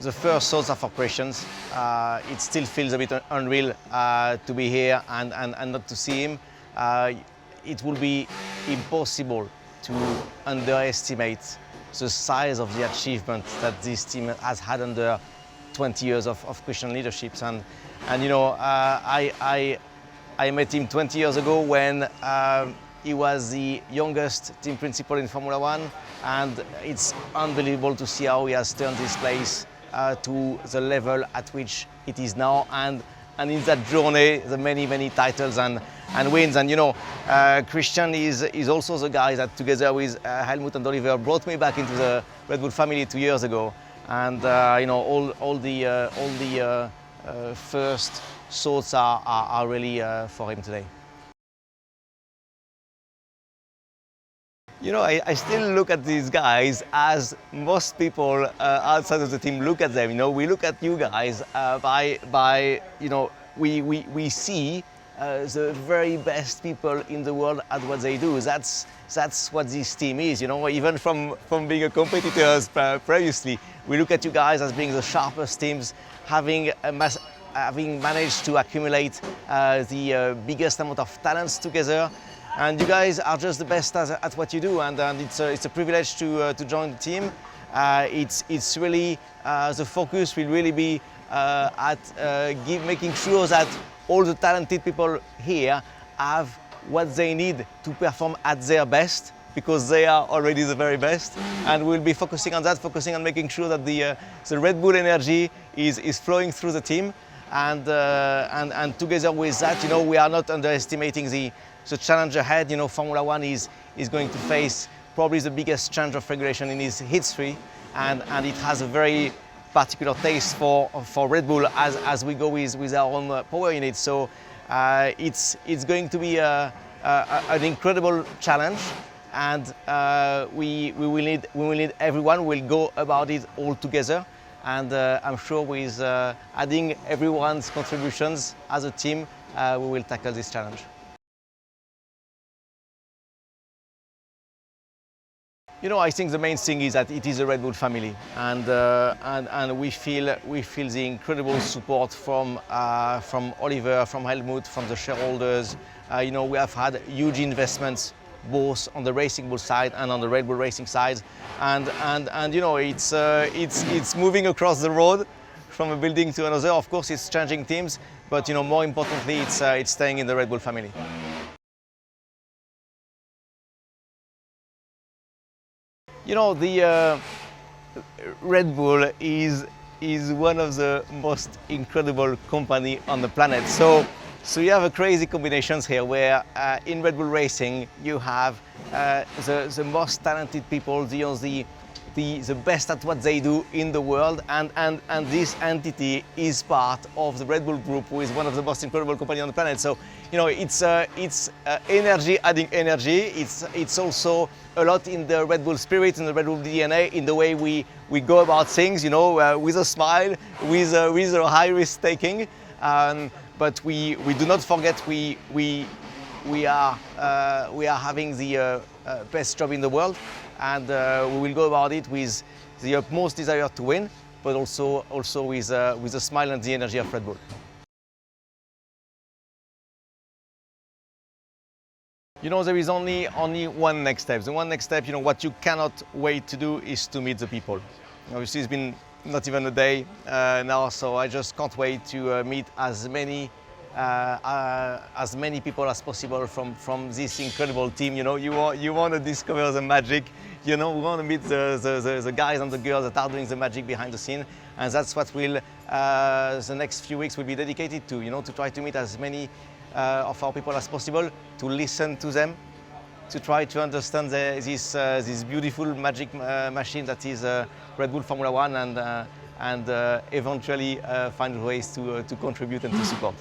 the first thoughts are for Christians. It still feels a bit unreal to be here and not to see him. It will be impossible to underestimate the size of the achievement that this team has had under 20 years of Christian leaderships. And you know, I met him 20 years ago when he was the youngest team principal in Formula One, and it's unbelievable to see how he has turned this place to the level at which it is now, and in that journey, the many titles and wins. And you know, Christian is also the guy that, together with Helmut and Oliver, brought me back into the Red Bull family 2 years ago. And you know, all the first thoughts are really for him today. You know, I still look at these guys as most people outside of the team look at them. You know, we look at you guys by you know, we see the very best people in the world at what they do. That's what this team is. You know, even from being a competitors previously, we look at you guys as being the sharpest teams, having managed to accumulate the biggest amount of talents together. And you guys are just the best at what you do, and it's a privilege to join the team. It's really the focus will really be at making sure that all the talented people here have what they need to perform at their best, because they are already the very best. And we'll be focusing on that, focusing on making sure that the Red Bull energy is flowing through the team. And together with that, you know, we are not underestimating the challenge ahead. You know, Formula One is going to face probably the biggest change of regulation in its history, and it has a very particular taste for Red Bull as we go with our own power unit. So it's going to be an incredible challenge, and we will need everyone. We'll go about it all together. And I'm sure with adding everyone's contributions as a team, we will tackle this challenge. You know, I think the main thing is that it is a Red Bull family, and we feel the incredible support from Oliver, from Helmut, from the shareholders. You know, we have had huge investments both on the Racing Bull side and on the Red Bull Racing side, and you know, it's moving across the road from a building to another. Of course, it's changing teams, but you know, more importantly, it's staying in the Red Bull family. You know, the Red Bull is one of the most incredible company on the planet. So you have a crazy combinations here where in Red Bull Racing you have the most talented people, the best at what they do in the world, and this entity is part of the Red Bull Group, who is one of the most incredible companies on the planet. So you know, it's energy adding energy. It's also a lot in the Red Bull spirit, in the Red Bull DNA, in the way we go about things. You know, with a smile, with a high risk taking. But we do not forget we are having the best job in the world, and we will go about it with the utmost desire to win, but also with the smile and the energy of Red Bull. You know, there is only one next step. The one next step, you know, what you cannot wait to do is to meet the people. Obviously, it's been not even a day now, so I just can't wait to meet as many people as possible from this incredible team. You know, you want to discover the magic. You know, we want to meet the guys and the girls that are doing the magic behind the scene, and that's what the next few weeks will be dedicated to. You know, to try to meet as many of our people as possible, to listen to them, to try to understand this beautiful magic machine that is Red Bull Formula One, and eventually find ways to contribute and to support.